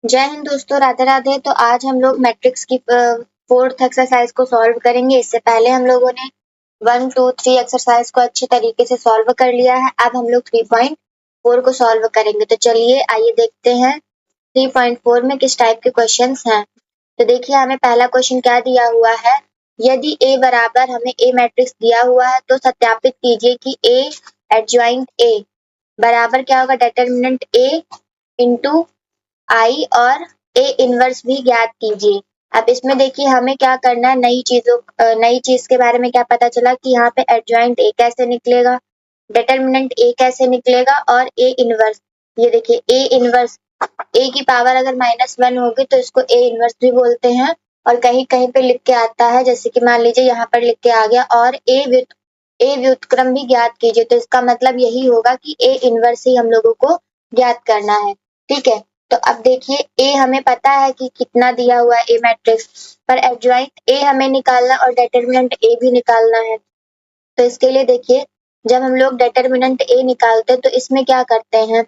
जय हिंद दोस्तों, राधे राधे। तो आज हम लोग मैट्रिक्स की फोर्थ एक्सरसाइज को सॉल्व करेंगे। इससे पहले हम लोगों ने 1, 2, 3 एक्सरसाइज को अच्छे तरीके से सॉल्व कर लिया है। अब हम लोग 3.4 को सॉल्व करेंगे। तो चलिए आइए देखते हैं 3.4 में किस टाइप के क्वेश्चंस हैं। तो देखिए हमें पहला क्वेश्चन क्या दिया हुआ है। यदि A बराबर हमें A मैट्रिक्स दिया हुआ है तो सत्यापित कीजिए कि A एडजॉइंट A बराबर क्या होगा, डिटर्मिनेंट A इंटू आई और ए इनवर्स भी ज्ञात कीजिए। अब इसमें देखिए हमें क्या करना है, नई चीज के बारे में क्या पता चला कि यहाँ पे एडजॉइंट ए कैसे निकलेगा, डिटर्मिनेंट ए कैसे निकलेगा और ए इनवर्स। ये देखिए ए इनवर्स, ए की पावर अगर -1 होगी तो इसको ए इनवर्स भी बोलते हैं। और कहीं कहीं पे लिख के आता है, जैसे कि मान लीजिए यहाँ पर लिख के आ गया और ए व्युत्क्रम भी ज्ञात कीजिए। तो इसका मतलब यही होगा कि ए इनवर्स ही हम लोगों को ज्ञात करना है। ठीक है, तो अब देखिए ए हमें पता है कि कितना दिया हुआ है ए मैट्रिक्स, पर एडजॉइंट ए हमें निकालना और डिटर्मिनेंट ए भी निकालना है। तो इसके लिए देखिए जब हम लोग डिटर्मिनेंट ए निकालते हैं तो इसमें क्या करते हैं,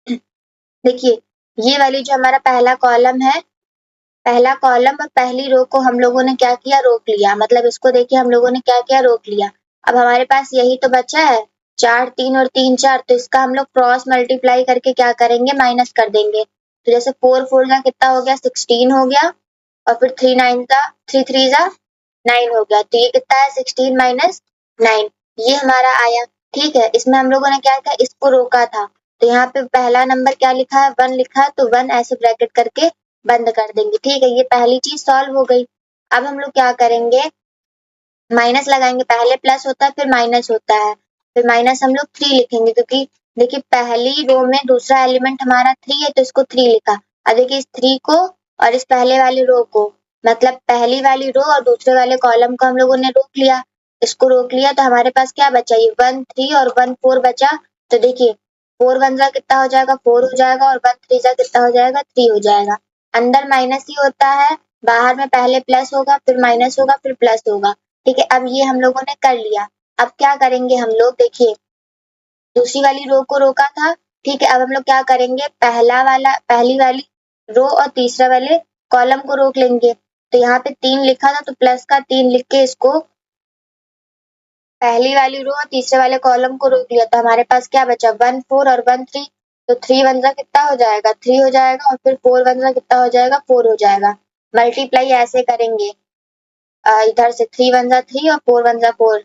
देखिए ये वाली जो हमारा पहला कॉलम है, पहला कॉलम और पहली रो को हम लोगों ने क्या किया, रोक लिया। मतलब इसको देखिए हम लोगों ने क्या किया, रोक लिया। अब हमारे पास यही तो बचा है 4 3 और 3 4। तो इसका हम लोग क्रॉस मल्टीप्लाई करके क्या करेंगे, माइनस कर देंगे। तो जैसे 4 4 का कितना हो गया, 16 हो गया। और फिर 3 9 का 3 3 जा 9 हो गया। तो ये कितना है, 16 माइनस 9, ये हमारा आया। ठीक है, इसमें हम लोगों ने क्या किया, इसको रोका था। तो यहाँ पे पहला नंबर क्या लिखा है, 1 लिखा है। तो 1 ऐसे ब्रैकेट करके बंद कर देंगे। ठीक है, ये पहली चीज सॉल्व हो गई। अब हम लोग क्या करेंगे, माइनस लगाएंगे। पहले प्लस होता है फिर माइनस होता है, फिर माइनस हम लोग 3 लिखेंगे, क्योंकि देखिए पहली रो में दूसरा एलिमेंट हमारा 3 है तो इसको 3 लिखा। अब देखिए इस 3 को और इस पहले वाली रो को, मतलब पहली वाली रो और दूसरे वाले कॉलम को हम लोगों ने रोक लिया। इसको रोक लिया तो हमारे पास क्या बचा, ये 1 3 और 1 4 बचा। तो देखिए 4 1 जा कितना हो जाएगा, 4 हो जाएगा, और 1 3 जा कितना हो जाएगा, 3 हो जाएगा। अंदर माइनस ही होता है, बाहर में पहले प्लस होगा फिर माइनस होगा फिर प्लस होगा। ठीक है, अब ये हम लोगों ने कर लिया। अब क्या करेंगे हम लोग, देखिए दूसरी वाली रो को रोका था। ठीक है, अब हम लोग क्या करेंगे, पहली वाली रो और तीसरा वाले कॉलम को रोक लेंगे। तो यहाँ पे 3 लिखा था तो प्लस का 3 लिख के इसको पहली वाली रो और तीसरे वाले कॉलम को रोक लिया। तो हमारे पास क्या बचा, 1 4 और 1 3। तो 3 1 जा कितना हो जाएगा, 3 हो जाएगा, और फिर 4 1 जा कितना हो जाएगा, 4 हो जाएगा। मल्टीप्लाई ऐसे करेंगे, इधर से 3 1 जा 3 और 4 1 जा 4।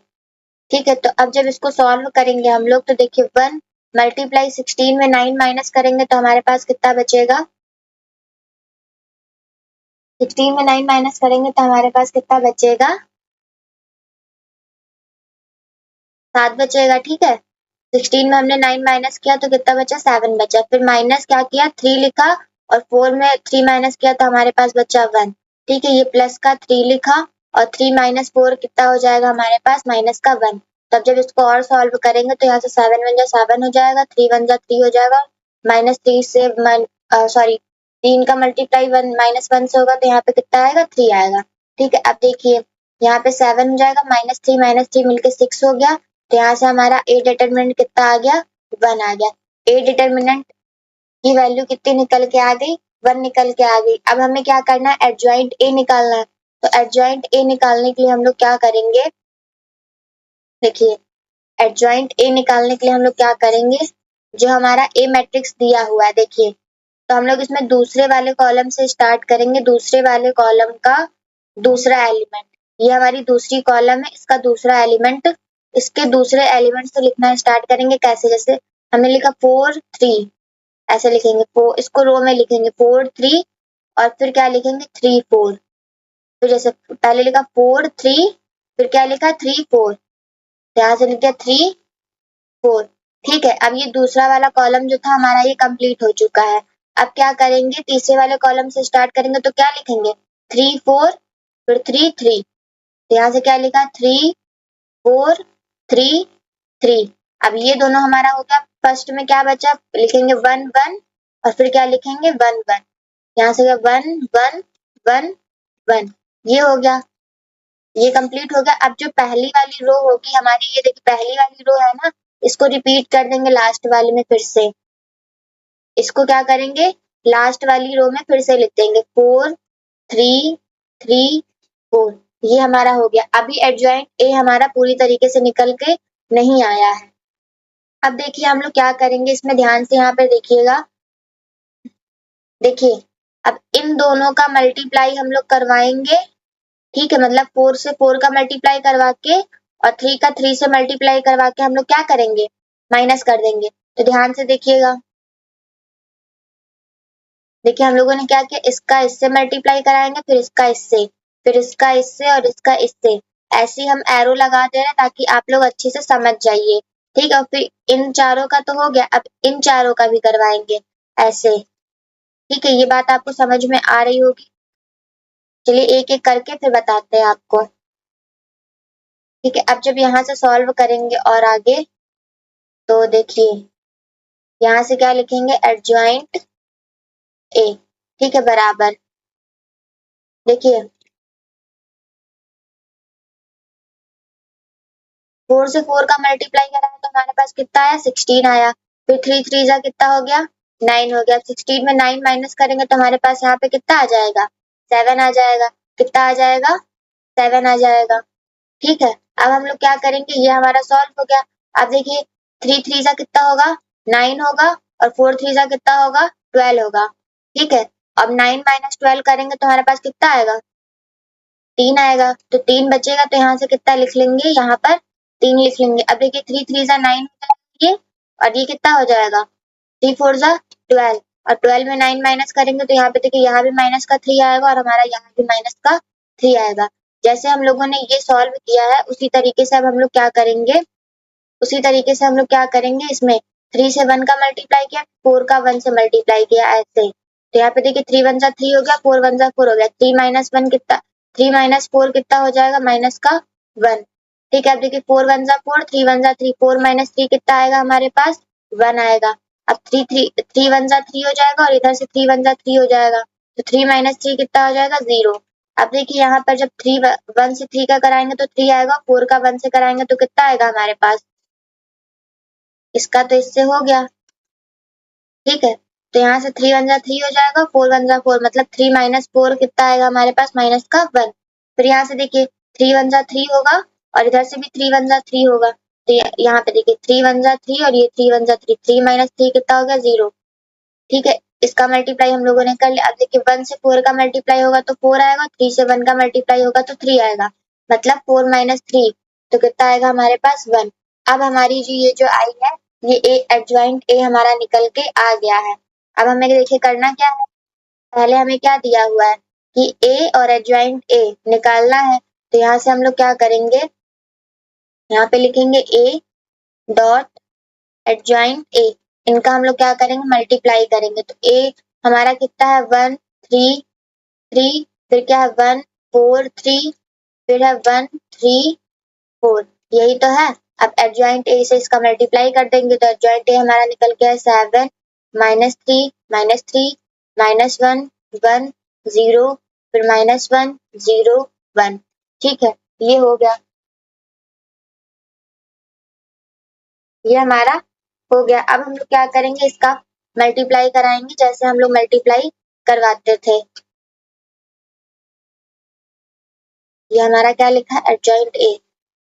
ठीक है, तो अब जब इसको सॉल्व करेंगे हम लोग तो देखिए 1 मल्टीप्लाई 16 में 9 माइनस करेंगे तो हमारे पास कितना बचेगा, 16 में 9 माइनस करेंगे तो हमारे पास कितना बचेगा, 7 बचेगा। ठीक है, 16 में हमने 9 माइनस किया तो कितना बचा, 7 बचा। फिर माइनस क्या किया, 3 लिखा, और 4 में 3 माइनस किया तो हमारे पास बचा 1। ठीक है, ये प्लस का 3 लिखा, और 3 माइनस 4 कितना हो जाएगा हमारे पास, माइनस का 1। तब जब इसको और सॉल्व करेंगे तो यहाँ से 7 1 जा 7 हो जाएगा, 3 1 जा 3 हो जाएगा। -3 से सॉरी 3 का मल्टीप्लाई 1 -1 से होगा तो यहाँ पे कितना आएगा, 3 आएगा। ठीक है, अब देखिए यहाँ पे 7 हो जाएगा, -3 मिलके 6 हो गया। तो यहाँ से हमारा ए डिटरमिनेंट कितना आ गया, 1 आ गया। ए डिटरमिनेंट की वैल्यू कितनी निकल के आ गई, 1 निकल के आ गई। अब हमें क्या करना है, एडजॉइंट ए निकालना है। तो एडजॉइंट ए निकालने के लिए हम लोग क्या करेंगे, देखिए एडजॉइंट ए निकालने के लिए हम लोग क्या करेंगे, जो हमारा ए मैट्रिक्स दिया हुआ है देखिए, तो हम लोग इसमें दूसरे वाले कॉलम से स्टार्ट करेंगे। दूसरे वाले कॉलम का दूसरा एलिमेंट, ये हमारी दूसरी कॉलम है, इसका दूसरा एलिमेंट, इसके दूसरे एलिमेंट से लिखना स्टार्ट करेंगे। कैसे, जैसे हमने लिखा 4 3, ऐसे लिखेंगे। 4 इसको रो में लिखेंगे 4 3, और फिर क्या लिखेंगे 3 4। तो जैसे पहले लिखा 4 3, फिर क्या लिखा 3 4, यहाँ से लिख दिया 3 4। ठीक है, अब ये दूसरा वाला कॉलम जो था हमारा ये कंप्लीट हो चुका है। अब क्या करेंगे, तीसरे वाले कॉलम से स्टार्ट करेंगे। तो क्या लिखेंगे 3 4, फिर 3 3। तो यहाँ से क्या लिखा 3 4 3 3। अब ये दोनों हमारा हो गया। फर्स्ट में क्या बचा, लिखेंगे 1 1, और फिर क्या लिखेंगे 1 1। यहाँ से 1 1 1 1, ये हो गया, ये कंप्लीट हो गया। अब जो पहली वाली रो होगी हमारी, ये देखिए पहली वाली रो है ना, इसको रिपीट कर देंगे लास्ट वाले में फिर से। इसको क्या करेंगे, लास्ट वाली रो में फिर से लिख देंगे 4 3 3 4। ये हमारा हो गया। अभी एडजॉइंट ए हमारा पूरी तरीके से निकल के नहीं आया है। अब देखिए हम लोग क्या करेंगे इसमें, ध्यान से यहाँ पे देखिएगा। देखिए अब इन दोनों का मल्टीप्लाई हम लोग करवाएंगे, ठीक है, मतलब 4 से 4 का मल्टीप्लाई करवा के और 3 का 3 से मल्टीप्लाई करवा के हम लोग क्या करेंगे, माइनस कर देंगे। तो ध्यान से देखिएगा। देखिए हम लोगों ने क्या किया, इसका इससे मल्टीप्लाई कराएंगे, फिर इसका इससे, फिर इसका इससे और इसका इससे। ऐसे ही हम एरो लगा दे रहे हैं ताकि आप लोग अच्छे से समझ जाइए, ठीक है। और फिर इन चारों का तो हो गया, अब इन चारों का भी करवाएंगे ऐसे, ठीक है। ये बात आपको समझ में आ रही होगी। चलिए एक एक करके फिर बताते हैं आपको, ठीक है। अब जब यहाँ से सॉल्व करेंगे और आगे, तो देखिए यहाँ से क्या लिखेंगे, एडजॉइंट ए, ठीक है, बराबर। देखिए 4 से 4 का मल्टीप्लाई करा तो हमारे पास कितना आया, 16 आया। फिर 3 3 जा कितना हो गया, 9 हो गया। 16 में 9 माइनस करेंगे तो हमारे पास यहाँ पे कितना आ जाएगा, 7 आ जाएगा। कितना आ जाएगा, 7 आ जाएगा, ठीक है। अब हम लोग क्या करेंगे, ये हमारा सॉल्व हो गया। अब देखिए 3 3 जा कितना होगा, 9 होगा, और 4 3 जा कितना होगा, 12 होगा, ठीक है। अब 9 माइनस 12 करेंगे तो हमारे पास कितना आएगा, 3 आएगा। तो 3 बचेगा तो यहाँ से कितना लिख लेंगे, यहाँ पर 3 लिख लेंगे। अब देखिए 3 3 जा 9 हो जाएगा ये, और ये कितना हो जाएगा, 3 4 जा 12, और 12 में 9 माइनस करेंगे तो यहाँ पे देखिए यहाँ भी माइनस का 3 आएगा और हमारा यहाँ भी माइनस का 3 आएगा। जैसे हम लोगों ने ये सॉल्व किया है उसी तरीके से अब हम लोग क्या करेंगे, उसी तरीके से हम लोग क्या करेंगे, इसमें 3 से 1 का मल्टीप्लाई किया, 4 का 1 से मल्टीप्लाई किया, ऐसे। तो यहाँ पे देखिए 3 1 जा 3 हो गया, 4 1 जा 4 हो गया। 3 माइनस 1 कितना, 3 माइनस 4 कितना हो जाएगा, माइनस का 1, ठीक है। अब देखिए 4 1 जा 4, 3 1 जा 3, 4 माइनस 3 कितना आएगा हमारे पास, 1 आएगा। अब 3 1 जा 3 हो जाएगा और इधर से 3 1 जा 3 हो जाएगा। तो 3 माइनस 3 कितना हो जाएगा, 0। अब देखिए यहाँ पर जब 3 1 से 3 का कराएंगे तो 3 आएगा, 4 का 1 से कराएंगे तो कितना आएगा हमारे पास, इसका तो इससे हो गया, ठीक है। तो यहाँ से 3 1 जा 3 हो जाएगा, 4 1 जा 4, मतलब 3 माइनस 4 कितना आएगा हमारे पास, माइनस का 1। फिर यहाँ से देखिए 3 1 जा 3 होगा और इधर से भी 3 1 जा 3 होगा। तो यहाँ पे देखिए 3 1 जा 3 और ये 3 1 जा 3, 3 माइनस 3 कितना हो गया, 0, ठीक है। इसका मल्टीप्लाई हम लोगों ने कर लिया। अब देखिए 1 से 4 का मल्टीप्लाई होगा तो 4 आएगा, 3 से 1 का मल्टीप्लाई होगा तो 3 आएगा, मतलब 4 माइनस 3, तो कितना आएगा हमारे पास, 1। अब हमारी जो ये जो आई है, ये ए एडजॉइंट ए हमारा निकल के आ गया है। अब हमें देखिए करना क्या है, पहले हमें क्या दिया हुआ है कि ए और एडजॉइंट ए निकालना है। तो यहाँ से हम लोग क्या करेंगे, यहाँ पे लिखेंगे ए डॉट एडजॉइंट ए, इनका हम लोग क्या करेंगे, मल्टीप्लाई करेंगे। तो ए हमारा कितना है, 1 3 3, फिर क्या है 1 4 3, फिर है 1 3 4, यही तो है। अब एडजॉइंट ए से इसका मल्टीप्लाई कर देंगे तो एडजॉइंट ए हमारा निकल के है 7 माइनस 3 माइनस 3 माइनस 1 1 0, फिर माइनस 1 0 1, ठीक है। ये हो गया, ये हमारा हो गया। अब हम लोग क्या करेंगे, इसका मल्टीप्लाई कराएंगे जैसे हम लोग मल्टीप्लाई करवाते थे। ये हमारा क्या लिखा है, एडजॉइंट ए।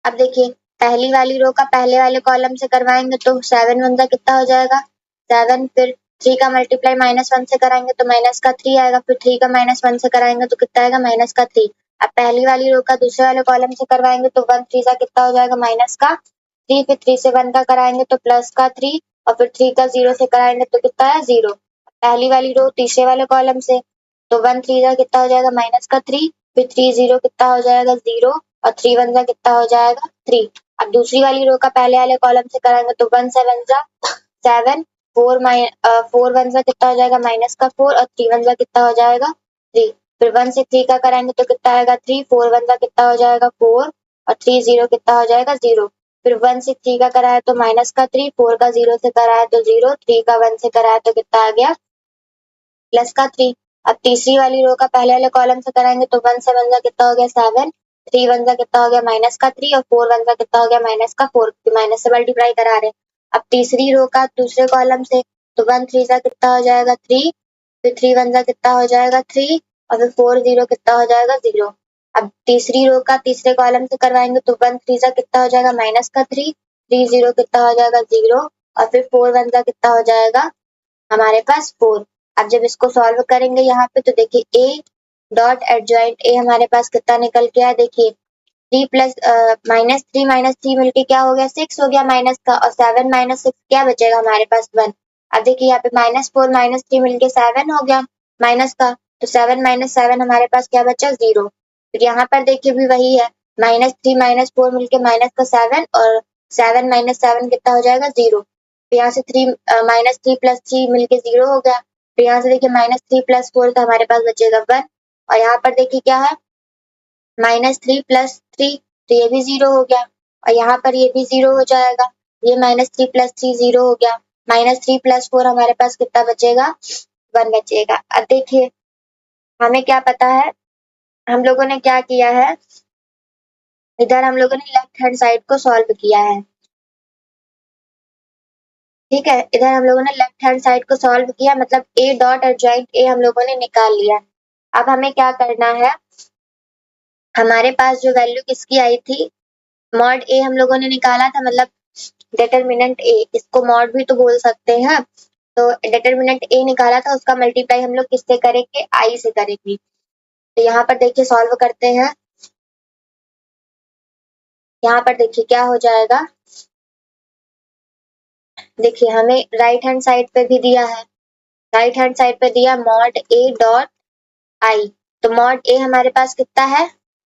अब देखिए पहली वाली रो का पहले वाले कॉलम से करवाएंगे तो 7 1 जा कितना हो जाएगा, 7, फिर 3 का मल्टीप्लाई माइनस 1 से कराएंगे तो माइनस का 3 आएगा, फिर 3 का माइनस 1 से कराएंगे तो कितना आएगा, माइनस का 3। अब पहली वाली रो का दूसरे वाले कॉलम से करवाएंगे तो 1 3 जा कितना हो जाएगा, माइनस का 3, फिर 3 से 1 का कराएंगे तो प्लस का 3, और फिर 3 का 0 से कराएंगे तो कितना है, 0। पहली वाली रो तीसरे वाले कॉलम से, तो 1 3 जा कितना हो जाएगा, माइनस का 3, फिर 3 0 कितना हो जाएगा, 0, और 3 1 जा कितना हो जाएगा, 3। अब दूसरी वाली रो का पहले वाले कॉलम से कराएंगे तो 1 7 जा 7, 4 1 जा कितना हो जाएगा, माइनस का 4, और 3 1 जा कितना हो जाएगा, 3। फिर 1 से 3 का कराएंगे तो कितना आएगा, 3, 4 1 जा कितना हो जाएगा, 4, और 3 0 कितना हो जाएगा, 0। फिर 1 से 3 का कराया तो माइनस का 3, 4 का 0 से कराया तो 0, 3 का 1 से कराया तो कितना आ गया, प्लस का 3। अब तीसरी वाली रो का पहले वाले कॉलम से कराएंगे तो 1 7 जा कितना हो गया, 7, 3 1 जा कितना हो गया, माइनस का 3, और 4 1 जा कितना हो गया, माइनस का 4, माइनस से मल्टीप्लाई करा रहे हैं। अब तीसरी रो का दूसरे कॉलम से तो 1 3 जा कितना हो जाएगा, 3, फिर 3 वन जा कितना हो जाएगा 3 और फिर 4 0 कितना हो जाएगा 0। अब तीसरी रो का तीसरे कॉलम से करवाएंगे तो 1 3 जा कितना हो जाएगा माइनस का 3 3 0 कितना हो जाएगा 0 और फिर 4 वन जा कितना हो जाएगा हमारे पास 4। अब जब इसको सॉल्व करेंगे यहाँ पे तो देखिए ए डॉट एडजॉइंट ए हमारे पास कितना निकल के आया देखिए 3 प्लस माइनस थ्री मिलके क्या हो गया 6 हो गया माइनस का और 7 माइनस 6 क्या बचेगा हमारे पास 1। अब देखिए यहाँ पे -4 -3 मिलके 7 हो गया माइनस का तो 7 -7 हमारे पास क्या बचा 0। फिर यहाँ पर देखिए भी वही है -3 -4 मिलके माइनस का 7 और 7 -7 कितना हो जाएगा 0। फिर यहाँ से -3 प्लस 3 मिलके 0 हो गया। फिर यहाँ से देखिए -3 प्लस 4 तो हमारे पास बचेगा 1 और यहाँ पर देखिए क्या है -3 प्लस 3 तो ये भी 0 हो गया और यहाँ पर ये भी 0 हो जाएगा। ये -3 प्लस 3 0 हो गया। -3 प्लस 4 हमारे पास कितना बचेगा 1 बचेगा। अब देखिए हमें क्या पता है हम लोगों ने क्या किया है इधर हम लोगों ने लेफ्ट हैंड साइड को सॉल्व किया है। ठीक है इधर हम लोगों ने लेफ्ट हैंड साइड को सॉल्व किया मतलब ए डॉट एडजॉइंट ए हम लोगों ने निकाल लिया। अब हमें क्या करना है हमारे पास जो वैल्यू किसकी आई थी मॉड ए हम लोगों ने निकाला था मतलब डिटरमिनेंट ए इसको मॉड भी तो बोल सकते हैं। तो डिटरमिनेंट ए निकाला था उसका मल्टीप्लाई हम लोग किससे करेंगे आई से करेंगे। तो यहाँ पर देखिए सॉल्व करते हैं। यहाँ पर देखिए क्या हो जाएगा देखिए हमें राइट हैंड साइड पे भी दिया है राइट हैंड साइड पे दिया मॉड ए डॉट आई तो मॉड ए हमारे पास कितना है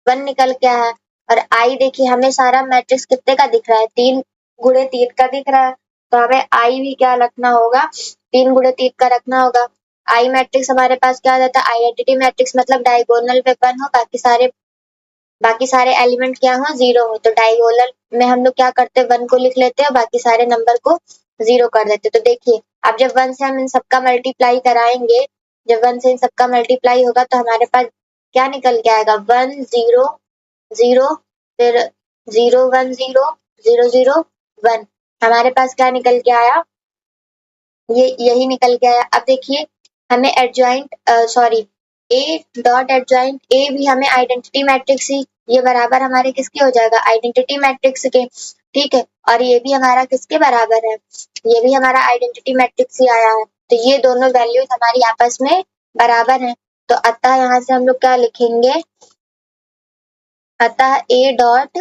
1 निकल के आया है और आई देखिए हमें सारा मैट्रिक्स कितने का दिख रहा है 3 गुणे 3 का दिख रहा है तो हमें आई भी क्या रखना होगा 3 गुणे 3 का रखना होगा। आई मैट्रिक्स हमारे पास क्या आ जाता है आइडेंटिटी मैट्रिक्स मतलब डायगोनल पे 1 हो बाकी सारे एलिमेंट क्या हो 0 हो तो डायगोनल में हम लोग क्या करते हैं 1 को लिख लेते हैं बाकी सारे नंबर को 0 कर देते तो देखिए अब जब 1 से हम इन सबका मल्टीप्लाई कराएंगे जब 1 से इन सबका मल्टीप्लाई होगा तो हमारे पास क्या निकल के आएगा 1 0 0 फिर 0 1 0 0 0 1 हमारे पास क्या निकल के आया ये यही निकल के आया। अब देखिए हमें adjoint sorry A dot adjoint A भी हमें आइडेंटिटी मैट्रिक्स ही ये बराबर हमारे किसके हो जाएगा आइडेंटिटी मैट्रिक्स के। ठीक है और ये भी हमारा किसके बराबर है ये भी हमारा आइडेंटिटी मैट्रिक्स ही आया है तो ये दोनों वैल्यूज हमारी आपस में बराबर हैं। तो अतः यहाँ से हम लोग क्या लिखेंगे अतः ए डॉट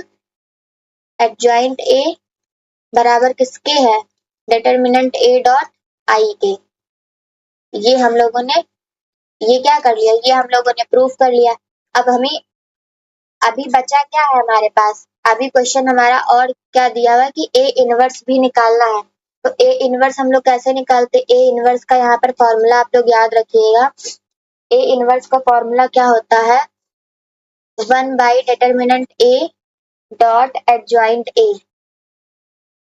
एडजॉइंट ए बराबर किसके है डिटरमिनेंट ए डॉट आई के। ये हम लोगों ने ये क्या कर लिया ये हम लोगों ने प्रूफ कर लिया। अब हमें अभी बचा क्या है हमारे पास अभी क्वेश्चन हमारा और क्या दिया हुआ है कि ए इनवर्स भी निकालना है। तो ए इनवर्स हम लोग कैसे निकालते ए इनवर्स का यहाँ पर फॉर्मूला आप लोग याद रखिएगा। ए इनवर्स का फॉर्मूला क्या होता है 1 by determinant A dot adjoint A.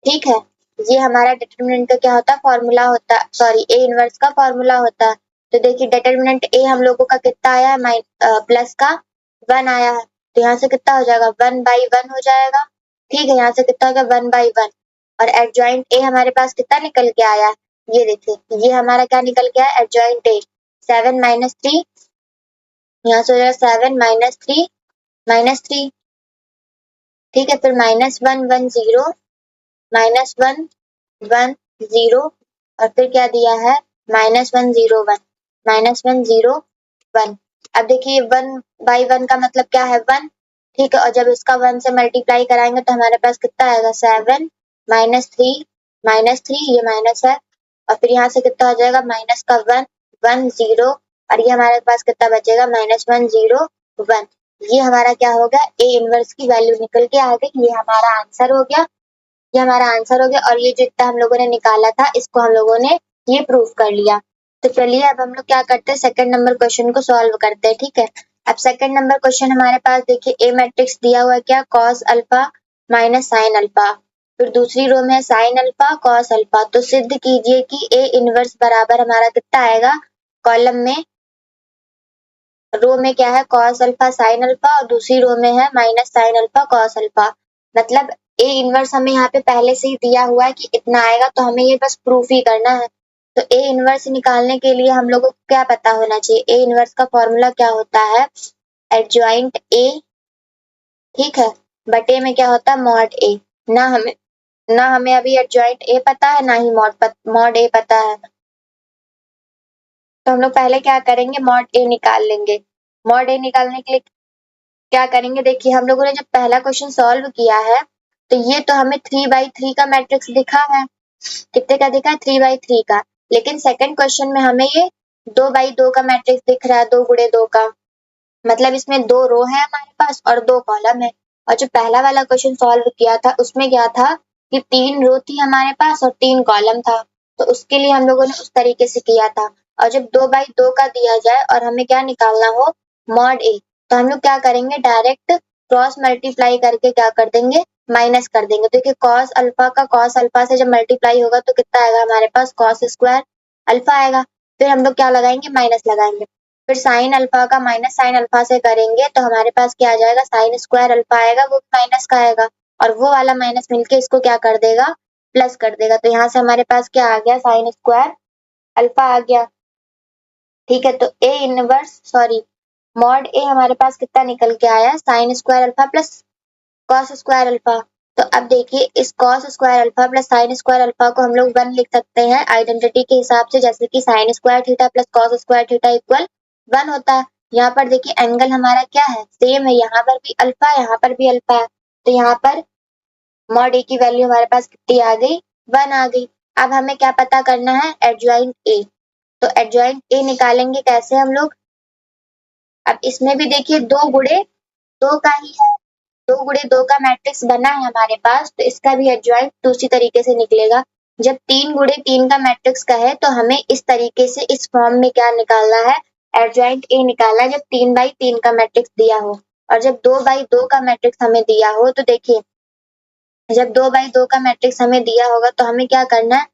ठीक है ये हमारा डिटरमिनेंट का क्या होता है फॉर्मूला होता सॉरी ए इनवर्स का फॉर्मूला होता है। तो देखिए डिटरमिनेंट ए हम लोगों का कितना आया है प्लस का 1 आया है तो यहाँ से कितना हो जाएगा 1 बाई 1 हो जाएगा। ठीक है यहाँ से कितना हो गया 1 बाई 1 और एडजॉइंट ए हमारे पास कितना निकल के आया ये देखिए ये हमारा क्या निकल के आया एडजॉइंट ए 7 -3 यहाँ से हो जाएगा 7 -3 ठीक है फिर -1 1 0 -1 1 0 और फिर क्या दिया है -1 0 1 -1 0 1। अब देखिए 1 बाई 1 का मतलब क्या है 1। ठीक है और जब इसका 1 से मल्टीप्लाई कराएंगे तो हमारे पास कितना आएगा 7 -3 ये माइनस है और फिर यहाँ से कितना हो जाएगा माइनस का 1 1 0 और ये हमारे पास कितना बचेगा -1 0 1। ये हमारा क्या होगा ए इनवर्स की वैल्यू निकल के आ गई ये हमारा आंसर हो गया ये हमारा आंसर हो गया और ये जितना हम लोगों ने निकाला था इसको हम लोगों ने ये प्रूव कर लिया। तो चलिए अब हम लोग क्या करते हैं सेकंड नंबर क्वेश्चन को सॉल्व करते हैं। ठीक है अब सेकंड नंबर क्वेश्चन हमारे पास देखिए ए मैट्रिक्स दिया हुआ है क्या cos alpha minus sine alpha फिर दूसरी रो में है साइन अल्फा कॉस अल्फा। तो सिद्ध कीजिए कि ए इनवर्स बराबर हमारा कितना आएगा कॉलम में रो में क्या है कॉस अल्फा साइन अल्फा और दूसरी रो में है minus sine alpha cos alpha. मतलब ए इनवर्स हमें यहाँ पे पहले से ही दिया हुआ है कि इतना आएगा तो हमें ये बस प्रूफ ही करना है। तो ए इनवर्स निकालने के लिए हम लोगों को क्या पता होना चाहिए? ए इनवर्स का फॉर्मूला क्या होता है? एडजॉइंट ए, ठीक है, बटे में क्या होता है? मॉड ए। ना हमें अभी एडजॉइंट ए पता है, ना ही मॉड ए पता है, तो हम लोग पहले क्या करेंगे? मॉड ए निकाल लेंगे। मॉड ए निकालने के लिए क्या करेंगे? देखिए हम लोगों ने जब पहला क्वेश्चन सॉल्व किया है तो ये तो हमें 3/3 का मैट्रिक्स दिखा है। कितने का दिखा है? 3/3 का। लेकिन सेकंड क्वेश्चन में हमें ये 2/2 का मैट्रिक्स दिख रहा है, 2 गुणे 2 का। मतलब इसमें 2 रो है हमारे पास और 2 कॉलम है। और जो पहला वाला क्वेश्चन सॉल्व किया था उसमें क्या था कि 3 रो थी हमारे पास और 3 कॉलम था, तो उसके लिए हम लोगों ने उस तरीके से किया था। और जब 2/2 का दिया जाए और हमें क्या निकालना हो? मॉड ए, तो हम लोग क्या करेंगे? डायरेक्ट क्रॉस मल्टीप्लाई करके क्या कर देंगे? माइनस कर देंगे। तो देखिए कॉस अल्फा का कॉस अल्फा से जब मल्टीप्लाई होगा तो कितना आएगा हमारे पास? कॉस स्क्वायर अल्फा आएगा। फिर हम लोग क्या लगाएंगे? माइनस लगाएंगे। फिर साइन अल्फा का माइनस साइन अल्फा से करेंगे तो हमारे पास क्या आ जाएगा? साइन स्क्वायर अल्फा आएगा, वो माइनस का आएगा, और वो वाला माइनस मिलके इसको क्या कर देगा? प्लस कर देगा। तो यहाँ से हमारे पास क्या आ गया? साइन स्क्वायर अल्फा आ गया। ठीक है, तो ए इनवर्स सॉरी मॉड ए हमारे पास कितना निकल के आया? Sine square alpha plus cos square alpha. तो अब देखिए इस cos square alpha plus sine square alpha को हम लोग 1 लिख सकते हैं आइडेंटिटी के हिसाब से, जैसे कि sine square theta plus cos square theta equal 1 होता है। यहाँ पर देखिए एंगल हमारा क्या है? सेम है, यहाँ पर भी अल्फा है, यहाँ पर भी अल्फा है। तो यहाँ पर मॉड ए की वैल्यू हमारे पास कितनी आ गई? 1 आ गई। अब हमें क्या पता करना है? Adjoint A. तो एडजॉइंट ए निकालेंगे कैसे हम लोग? अब इसमें भी देखिए 2 गुणे 2 का ही है, 2 गुणे 2 का मैट्रिक्स बना है हमारे पास, तो इसका भी एडजॉइंट दूसरी तरीके से निकलेगा। जब 3 गुणे 3 का मैट्रिक्स का है तो हमें इस तरीके से इस फॉर्म में क्या निकालना है? एडजॉइंट ए निकालना है जब 3/3 का मैट्रिक्स दिया हो। और जब 2/2 का मैट्रिक्स हमें दिया हो तो देखिए जब 2/2 का मैट्रिक्स हमें दिया होगा तो हमें क्या करना है?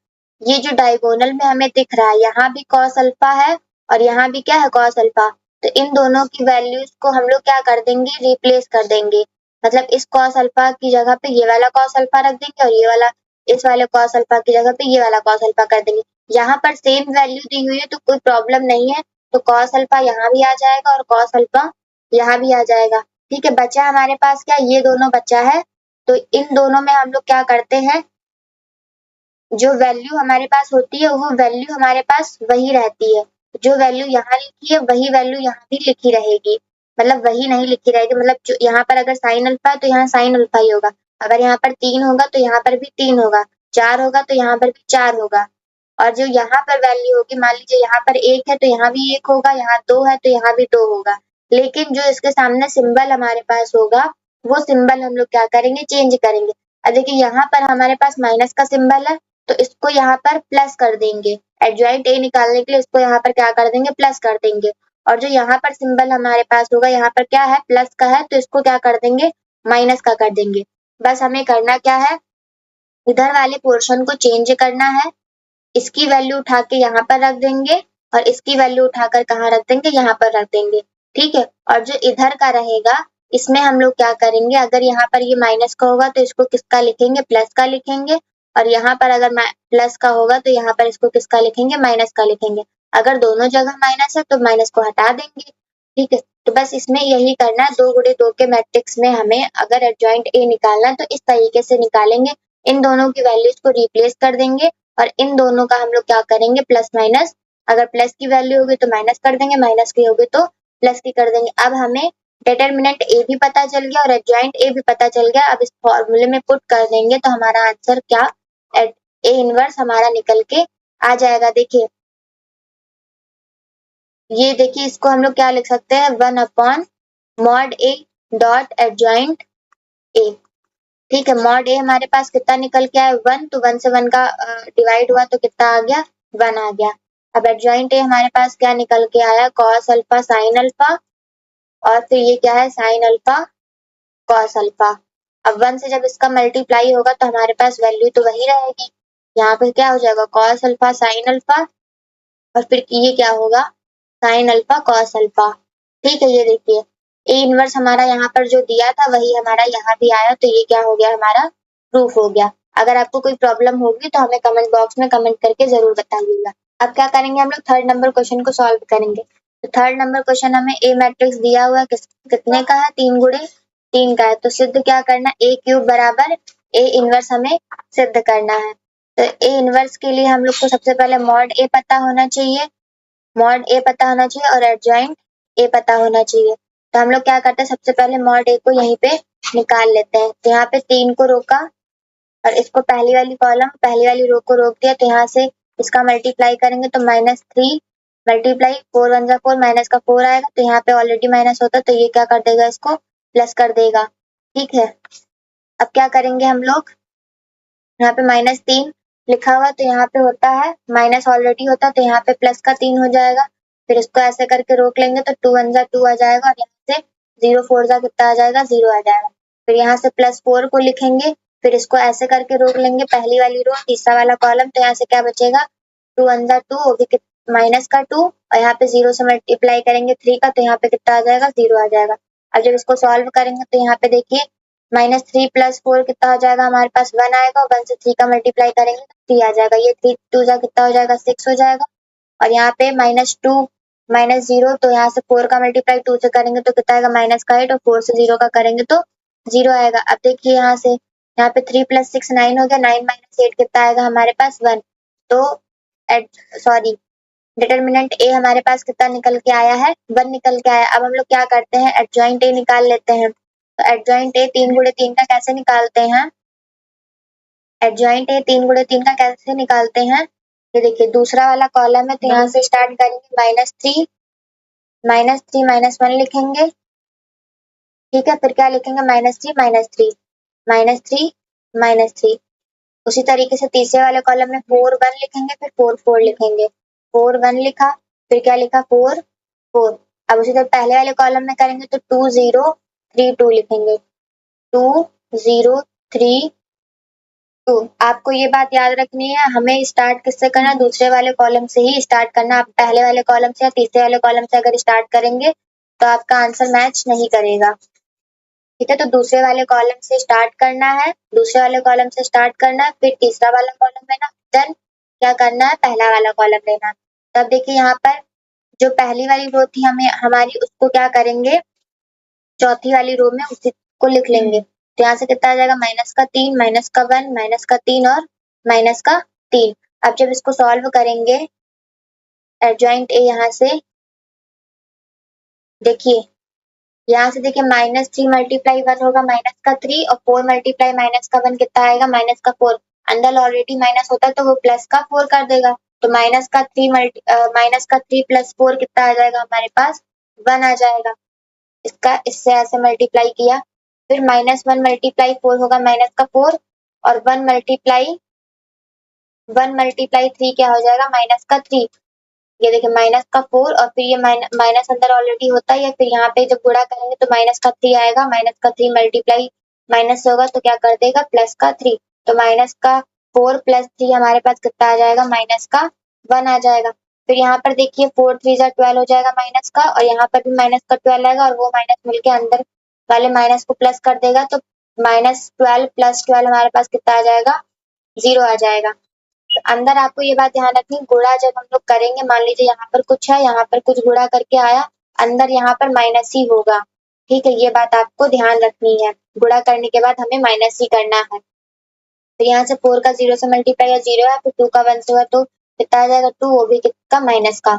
ये जो डायगोनल में हमें दिख रहा है यहाँ भी कॉस अल्फा है और यहाँ भी क्या है? Cos alpha. तो इन दोनों की वैल्यूज को हम लोग क्या कर देंगे? रिप्लेस कर देंगे। मतलब इस कॉस अल्फा की जगह पे ये वाला कॉस अल्फा रख देंगे और ये वाला इस वाले कॉस अल्फा की जगह पे ये वाला कॉस अल्फा कर देंगे। यहाँ पर सेम वैल्यू दी हुई है तो कोई प्रॉब्लम नहीं है, तो कॉस अल्फा यहाँ भी आ जाएगा और कॉस अल्फा यहाँ भी आ जाएगा। ठीक है, बचा हमारे पास क्या? ये दोनों बचा है। तो इन दोनों में हम लोग क्या करते हैं? जो वैल्यू हमारे पास होती है वो वैल्यू हमारे पास वही रहती है। जो वैल्यू यहाँ लिखी है वही वैल्यू यहाँ भी लिखी रहेगी। मतलब वही नहीं लिखी रहेगी, मतलब जो यहाँ पर अगर साइन अल्फा है तो यहाँ साइन अल्फा ही होगा। अगर यहाँ पर 3 होगा तो यहाँ पर भी 3 होगा। 4 होगा तो यहाँ पर भी 4 होगा। और जो यहाँ पर वैल्यू होगी, मान लीजिए यहाँ पर 1 है तो यहाँ भी 1 होगा, यहाँ 2 है तो यहाँ भी 2 होगा। लेकिन जो इसके सामने सिंबल हमारे पास होगा वो सिंबल हम लोग क्या करेंगे? चेंज करेंगे। अब देखिए यहाँ पर हमारे पास माइनस का सिंबल है तो इसको यहाँ पर प्लस कर देंगे। एडजॉइंट ए निकालने के लिए इसको यहाँ पर क्या कर देंगे? प्लस कर देंगे। और जो यहाँ पर सिंबल हमारे पास होगा, यहाँ पर क्या है? प्लस का है, तो इसको क्या कर देंगे? माइनस का कर देंगे। बस हमें करना क्या है? इधर वाले पोर्शन को चेंज करना है। इसकी वैल्यू उठा के यहाँ पर रख देंगे और इसकी वैल्यू उठाकर कहाँ रख देंगे? यहाँ पर रख देंगे। ठीक है, और जो इधर का रहेगा इसमें हम लोग क्या करेंगे? अगर यहाँ पर ये माइनस का होगा तो इसको किसका लिखेंगे? प्लस का लिखेंगे। और यहाँ पर अगर प्लस का होगा तो यहाँ पर इसको किसका लिखेंगे? माइनस का लिखेंगे। अगर दोनों जगह माइनस है तो माइनस को हटा देंगे। ठीक है, तो बस इसमें यही करना है। 2 गुणे 2 के मैट्रिक्स में हमें अगर एडजॉइंट ए निकालना है तो इस तरीके से निकालेंगे। इन दोनों की वैल्यूज को रिप्लेस कर देंगे और इन दोनों का हम लोग क्या करेंगे? Plus minus. अगर प्लस की वैल्यू होगी तो माइनस कर देंगे, माइनस की होगी तो प्लस की कर देंगे। अब हमें डिटरमिनेंट ए भी पता चल गया और एडजॉइंट ए भी पता चल गया। अब इस फॉर्मूले में पुट कर देंगे तो हमारा आंसर क्या? ए इनवर्स हमारा निकल के आ जाएगा। देखिए ये देखिए इसको हम लोग क्या लिख सकते हैं? 1/mod A dot adjoint A. ठीक है, मॉड ए हमारे पास कितना निकल के आया? 1, तो 1 से 1 का डिवाइड हुआ तो कितना आ गया? 1 आ गया। अब एडजॉइंट ए हमारे पास क्या निकल के आया? कॉस अल्फा साइन अल्फा, और फिर ये क्या है? Sine alpha cos alpha. अब 1 से जब इसका मल्टीप्लाई होगा तो हमारे पास वैल्यू तो वही रहेगी। यहाँ पे क्या हो जाएगा? कॉस अल्फा साइन अल्फा, और फिर ये क्या होगा? Sine alpha cos alpha. ठीक है, ये देखिए ए इनवर्स हमारा यहाँ पर जो दिया था वही हमारा यहाँ भी आया, तो ये क्या हो गया? हमारा प्रूफ हो गया। अगर आपको कोई प्रॉब्लम होगी तो हमें कमेंट बॉक्स में कमेंट करके जरूर बताइएगा। अब क्या करेंगे हम लोग थर्ड नंबर क्वेश्चन को सॉल्व करेंगे। तो थर्ड नंबर क्वेश्चन हमें ए मैट्रिक्स दिया हुआ है, कितने का है, 3 गुणे 3 का है। तो सिद्ध क्या करना, ए क्यूब बराबर ए इनवर्स हमें सिद्ध करना है। तो ए इनवर्स के लिए हम लोग को सबसे पहले मॉड ए पता होना चाहिए, मॉड ए पता होना चाहिए और एडजॉइंट ए पता होना चाहिए। तो हम लोग क्या करते हैं, सबसे पहले मॉड ए को यहीं पे निकाल लेते हैं। तो यहाँ पे 3 को रोका और इसको पहली वाली कॉलम पहली वाली रो को रोक दिया। तो यहाँ से इसका मल्टीप्लाई करेंगे तो -3 मल्टीप्लाई 4 1 जा 4 माइनस का 4 आएगा। तो यहाँ पे ऑलरेडी माइनस होता तो ये क्या कर देगा, इसको प्लस कर देगा। ठीक है, अब क्या करेंगे हम लोग, यहाँ पे -3 लिखा हुआ तो यहाँ पे होता है माइनस ऑलरेडी होता तो यहाँ पे प्लस का 3 हो जाएगा। फिर इसको ऐसे करके रोक लेंगे तो 2 1 जा 2 आ जाएगा और यहाँ से 0 4 जा कितना आ जाएगा, 0 आ जाएगा। फिर यहाँ से +4 को लिखेंगे, फिर इसको ऐसे करके रोक लेंगे पहली वाली रो तीसरा वाला कॉलम। तो यहाँ से क्या बचेगा, 2 1 जा 2 वो भी माइनस का 2 और यहाँ पे 0 से मल्टीप्लाई करेंगे 3 का तो यहाँ पे कितना आ जाएगा, 0 आ जाएगा। अब जब इसको सॉल्व करेंगे तो यहाँ पे देखिए -3 + 4 कितना हो जाएगा, हमारे पास 1 आएगा और 1 से 3 का मल्टीप्लाई करेंगे तो 3 आ जाएगा। ये 3 2 जा कितना हो जाएगा, 6 हो जाएगा। और यहाँ पे -2 -0 तो यहाँ से 4 का मल्टीप्लाई 2 से करेंगे तो कितना आएगा, -8 और 4 से 0 का करेंगे तो 0 आएगा। अब देखिए यहाँ पे 3 + 6 9 हो गया, 9 - 8 कितना आएगा हमारे पास, 1। तो सॉरी डिटर्मिनेंट ए हमारे पास कितना निकल के आया है, 1 निकल के आया। अब हम लोग क्या करते हैं, एडजॉइंट ए निकाल लेते हैं। तो एडजॉइंट ए 3 गुणे 3 का कैसे निकालते हैं, एडजॉइंट ए 3 गुणे 3 का कैसे निकालते हैं, ये देखिए दूसरा वाला कॉलम है तो यहाँ से स्टार्ट करेंगे -3 -1 लिखेंगे। ठीक है, फिर क्या लिखेंगे, -3 -3 -3 उसी तरीके से तीसरे वाले कॉलम में 4 1 लिखेंगे, फिर 4 4 लिखेंगे। 4 1 लिखा, फिर क्या लिखा, 4 4। अब उसी तरह पहले वाले कॉलम में करेंगे तो 2 0 3 2 लिखेंगे, 2 0 3 2। आपको ये बात याद रखनी है, हमें स्टार्ट किससे करना है, दूसरे वाले कॉलम से ही स्टार्ट करना। आप पहले वाले कॉलम से या तीसरे वाले कॉलम से अगर स्टार्ट करेंगे तो आपका आंसर मैच नहीं करेगा। ठीक है, तो दूसरे वाले कॉलम से स्टार्ट करना है, दूसरे वाले कॉलम से स्टार्ट करना है, फिर तीसरा वाला कॉलम लेना, देन क्या करना है, पहला वाला कॉलम लेना। तब देखिए यहाँ पर जो पहली वाली रो थी हमें हमारी, उसको क्या करेंगे, चौथी वाली रो में उसी को लिख लेंगे। तो यहाँ से कितना आ जाएगा, -3 -1 -3 और -3। अब जब इसको सॉल्व करेंगे एडजॉइंट ए यहाँ से देखिए, यहाँ से देखिए -3 मल्टीप्लाई 1 होगा -3 और 4 मल्टीप्लाई -1 कितना आएगा, -4। अंदर ऑलरेडी माइनस होता है तो वो +4 कर देगा। तो -3 + 4 कितना आ जाएगा हमारे पास, 1 आ जाएगा। इसका इससे ऐसे मल्टीप्लाई किया, फिर -1 मल्टीप्लाई 4 होगा -4 और 1 मल्टीप्लाई 3 क्या हो जाएगा, -3। ये देखिए -4 और फिर ये माइनस अंदर ऑलरेडी होता है, फिर यहाँ पे जब गुणा करेंगे तो -3 आएगा। -3 मल्टीप्लाई माइनस से होगा तो क्या कर देगा, +3। तो -4 + 3 हमारे पास कितना आ जाएगा, -1 आ जाएगा। फिर यहाँ पर देखिए 4 3 जा 12 हो जाएगा माइनस का, और यहाँ पर भी -12 आएगा और वो माइनस मिलके अंदर वाले माइनस को प्लस कर देगा। तो -12 + 12 हमारे पास कितना आ जाएगा, 0 आ जाएगा। तो अंदर आपको ये बात ध्यान रखनी, गुणा जब हम लोग करेंगे, मान लीजिए यहाँ पर कुछ है, यहाँ पर कुछ गुणा करके आया, अंदर यहाँ पर माइनस ही होगा। ठीक है, ये बात आपको ध्यान रखनी है, गुणा करने के बाद हमें माइनस ही करना है। तो यहाँ से 4 का 0 से मल्टीप्लाई या 0 है, फिर 2 का 1 से हुआ तो कितना आ जाएगा, 2, वो भी कितना, माइनस का।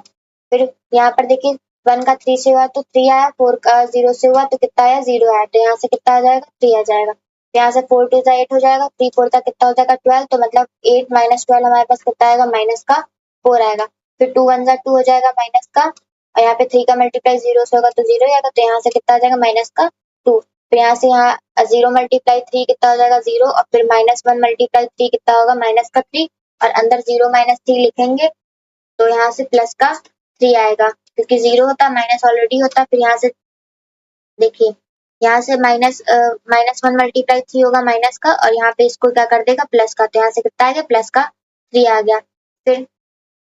फिर यहाँ पर देखिए 1 का 3 से हुआ तो 3 आया, 4 का 0 से हुआ तो कितना आया, 0 आया। तो यहाँ से कितना आ जाएगा, 3 आ जाएगा। यहाँ से 4 2 8 हो जाएगा, 3 4 का कितना हो जाएगा, 12। तो मतलब 8 -12 हमारे पास कितना आएगा, माइनस का 4 आएगा। फिर 2 1 जा 2 हो जाएगा माइनस का, और यहाँ पे 3 का मल्टीप्लाई 0 से होगा तो 0 आएगा। तो यहाँ से कितना आ जाएगा, माइनस का 2। फिर यहाँ से यहाँ 0 मल्टीप्लाई 3 कितना हो जाएगा, 0। और फिर -1 मल्टीप्लाई 3 कितना होगा, माइनस का 3, और अंदर 0 -3 लिखेंगे तो यहाँ से प्लस का 3 आएगा, क्योंकि 0 होता माइनस ऑलरेडी होता। फिर यहाँ से देखिए, यहाँ से -1 मल्टीप्लाई 3 होगा माइनस का, और यहाँ पे इसको क्या कर देगा, प्लस का। तो यहाँ से कितना आ गया, प्लस का 3 आ गया। फिर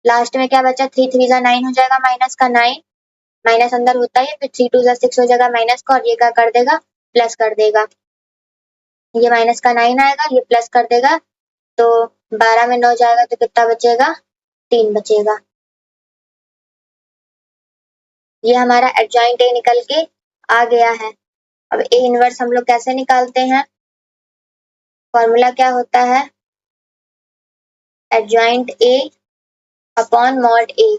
लास्ट में क्या बचा, 3 3 जा 9 हो जाएगा, माइनस का 9, माइनस अंदर होता है। फिर 3 2 जा 6 हो जाएगा माइनस का, और ये क्या कर देगा, प्लस कर देगा। ये माइनस का 9 आएगा, ये प्लस कर देगा। तो 12 में 9 जाएगा तो कितना बचेगा, 3 बचेगा। ये हमारा एडजॉइंट ए निकल के आ गया है। अब ए इनवर्स हम लोग कैसे निकालते हैं? फॉर्मूला क्या होता है? एडजॉइंट ए अपॉन मॉड ए।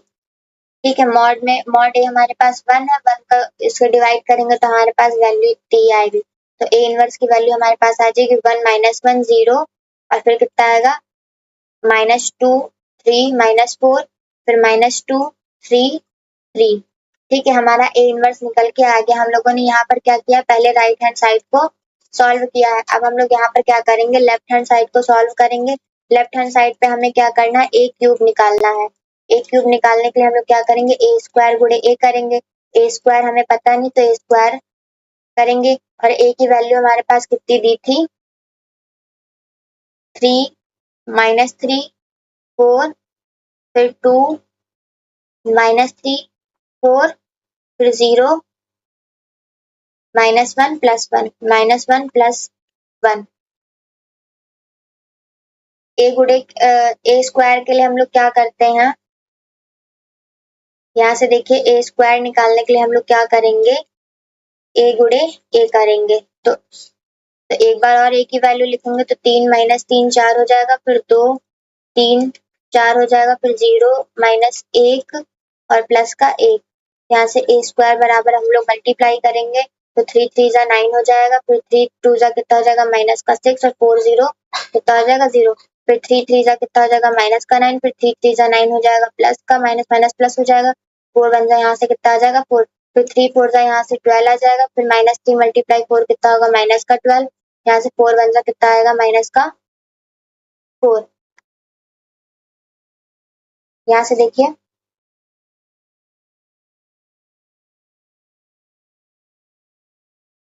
ठीक है, मॉड में मॉड ए हमारे पास 1 है, 1 का इसको डिवाइड करेंगे तो हमारे पास वैल्यू इतनी आएगी। तो ए इनवर्स की वैल्यू हमारे पास आ जाएगी 1 माइनस 1 0 और फिर कितना आएगा -2 3 -4 फिर -2 3 3। ठीक है, हमारा ए इनवर्स निकल के आ गया। हम लोगों ने यहाँ पर क्या किया, पहले राइट हैंड साइड को सॉल्व किया है। अब हम लोग यहाँ पर क्या करेंगे, लेफ्ट हैंड साइड को सॉल्व करेंगे। लेफ्ट हैंड साइड पे हमें क्या करना है, ए क्यूब निकालना है। ए क्यूब निकालने के लिए हम लोग क्या करेंगे, ए स्क्वायर गुणे ए करेंगे। ए स्क्वायर हमें पता नहीं तो ए स्क्वायर करेंगे और ए की वैल्यू हमारे पास कितनी दी थी, 3 -3 4 फिर 2 -3 4 फिर 0 -1 +1 -1 +1। ए गुणे ए स्क्वायर के लिए हम लोग क्या करते हैं, यहाँ से देखिए ए स्क्वायर निकालने के लिए हम लोग क्या करेंगे, ए गुणे ए करेंगे। तो एक बार और ए की वैल्यू लिखेंगे तो 3 -3 4 हो जाएगा, फिर 2 3 4 हो जाएगा, फिर 0 -1 और प्लस का 1। यहाँ से ए स्क्वायर बराबर हम लोग मल्टीप्लाई करेंगे तो 3 3 जा 9 हो जाएगा, फिर 3 2 जा कितना हो जाएगा -6 और 4 0 कितना हो जाएगा 0। फिर 3 3 जा कितना हो जाएगा -9, फिर 3 3 जा 9 हो जाएगा, प्लस का माइनस माइनस प्लस हो जाएगा, 4 1 जा यहाँ से कितना आ जाएगा 4, फिर 3 4 जा यहाँ से 12 आ जाएगा, फिर -3 मल्टीप्लाई 4 कितना होगा -12, यहाँ से 4 1 जा कितना आएगा -4। यहाँ से देखिए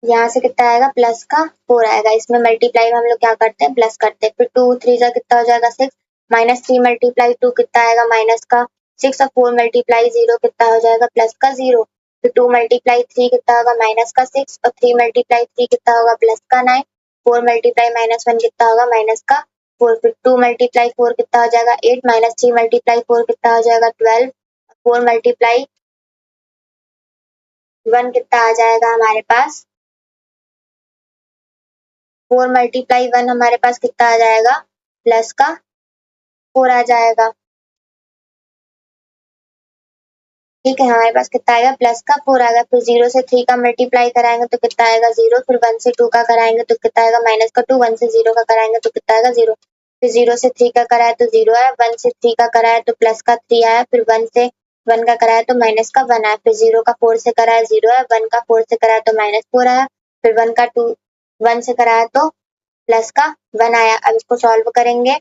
यहाँ से कितना आएगा +4 आएगा। इसमें मल्टीप्लाई में हम लोग क्या करते हैं, प्लस करते हैं। फिर 2 3 जा कितना हो जाएगा 6, -3 मल्टीप्लाई 2 कितना आएगा -6 और 4 मल्टीप्लाई 0 कितना हो जाएगा +0। फिर 2 मल्टीप्लाई 3 कितना होगा -6 और 3 मल्टीप्लाई 3 कितना होगा +9। 4 मल्टीप्लाई -1 कितना होगा -4। फिर 2 मल्टीप्लाई 4 कितना हो जाएगा 8, -3 मल्टीप्लाई 4 कितना हो जाएगा 12, 4 मल्टीप्लाई 1 कितना आ जाएगा हमारे पास, 4 मल्टीप्लाई 1 हमारे पास कितना आ जाएगा +4 आ जाएगा। ठीक है, हमारे पास कितना आएगा +4 आएगा। फिर 0 से 3 का मल्टीप्लाई कराएंगे तो कितना आएगा 0, फिर 1 से 2 का कराएंगे तो कितना आएगा -2, 1 से 0 का कराएंगे तो कितना आएगा 0। फिर 0 से 3 का कराया तो 0 आया, 1 से 3 का कराया तो +3 आया, फिर 1 से 1 का कराया तो -1 आया, फिर 0 का 4 से कराया 0 आया, 1 का 4 से कराया तो -4 आया, फिर 1 का 1 से कराया तो +1 आया। अब इसको सॉल्व करेंगे,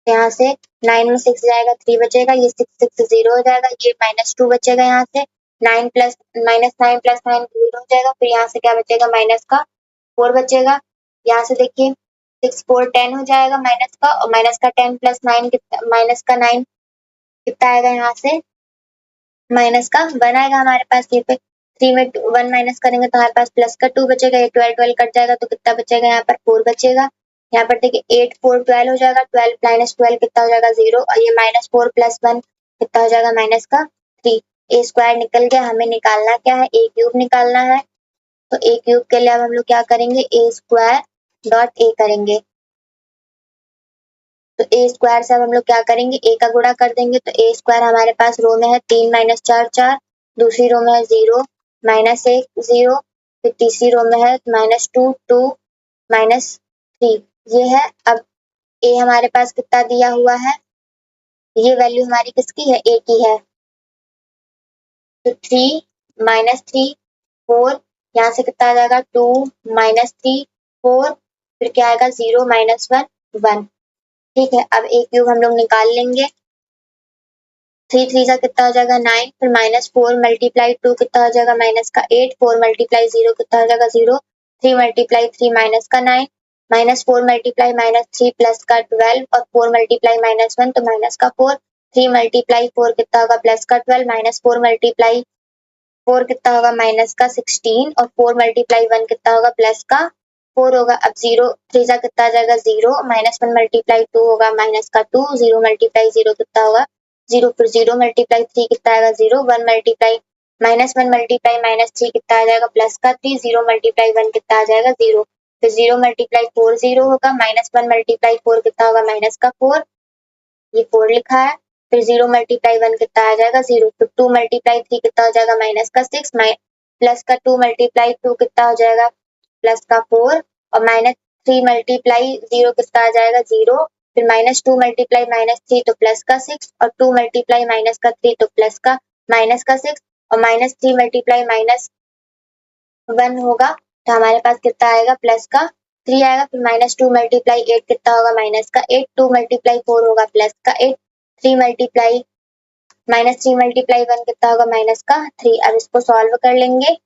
यहाँ से 9 में 6 जाएगा 3 बचेगा, ये 6 6 0 हो जाएगा, ये -2 बचेगा, यहाँ से 9 प्लस -9 + 9 0 हो जाएगा, फिर यहाँ से क्या बचेगा -4 बचेगा। यहाँ से देखिए 6 4 10 हो जाएगा माइनस का, और -10 + 9 कितना, -9 कितना आएगा, यहाँ से -1 आएगा हमारे पास। ये पे 3 में 1 माइनस करेंगे तो हमारे पास +2 बचेगा, ये 12 12 कट जाएगा तो कितना बचेगा, यहाँ पर 4 बचेगा। यहाँ पर देखिए 8 4 12 हो जाएगा, 12 - 12 कितना हो जाएगा 0, और ये -4 + 1 कितना हो जाएगा -3। ए स्क्वायर निकल गया। हमें निकालना क्या है, ए क्यूब निकालना है। तो ए क्यूब के लिए अब हम लोग क्या करेंगे, ए स्क्वायर डॉट ए करेंगे। तो ए स्क्वायर से अब हम लोग क्या करेंगे, ए का गुणा कर देंगे। तो ए स्क्वायर हमारे पास रो में है 3 - 4 4, दूसरी रो में है 0 -1 0, फिर तीसरी रो में है -2 2 -3। ये है। अब ए हमारे पास कितना दिया हुआ है, ये वैल्यू हमारी किसकी है, ए की है। तो 3 -3 4, यहाँ से कितना आ जाएगा 2 -3 4, फिर क्या आएगा 0 -1 1। ठीक है, अब ए क्यूब हम लोग निकाल लेंगे। 3 3 जा कितना हो जाएगा 9, फिर -4 मल्टीप्लाई 2 कितना हो जाएगा -8, 4 मल्टीप्लाई 0 कितना हो जाएगा 0, 3 मल्टीप्लाई 3 -9, -4 मल्टीप्लाई -3 +12, और 4 मल्टीप्लाई -1 तो -4, 3 मल्टीप्लाई 4 कितना होगा +12, -4 मल्टीप्लाई 4 कितना होगा -16, और 4 मल्टीप्लाई 1 कितना होगा +4 होगा। अब 0 3 जा कितना आ जाएगा 0, -1 मल्टीप्लाई 2 होगा -2, 0 मल्टीप्लाई 0 कितना होगा 0, फिर 0 मल्टीप्लाई 3 कितना आएगा 0, 1 मल्टीप्लाई -1 मल्टीप्लाई -3 कितना आ जाएगा प्लस का 3, 0 मल्टीप्लाई 1 कितना आ जाएगा 0, फिर 0 मल्टीप्लाई 4 0 होगा, -1 मल्टीप्लाई 4 कितना होगा माइनस का 4, ये 4 लिखा है, फिर 0 मल्टीप्लाई 1 कितना आ जाएगा 0, फिर 2 मल्टीप्लाई 3 कितना हो जाएगा माइनस का 6, प्लस का 2 मल्टीप्लाई 2 कितना हो जाएगा प्लस का 4, और -3 मल्टीप्लाई 0 कितना आ जाएगा 0, फिर -2 मल्टीप्लाई -3 तो प्लस का 6, और 2 मल्टीप्लाई माइनस का 3 तो प्लस का -6, और -3 मल्टीप्लाई -1 होगा तो हमारे पास कितना आएगा प्लस का 3 आएगा, फिर -2 मल्टीप्लाई 8 कितना होगा माइनस का 8, 2 मल्टीप्लाई 4 होगा प्लस का 8, 3 मल्टीप्लाई -3 मल्टीप्लाई 1 कितना होगा माइनस का 3। अब इसको सॉल्व कर लेंगे,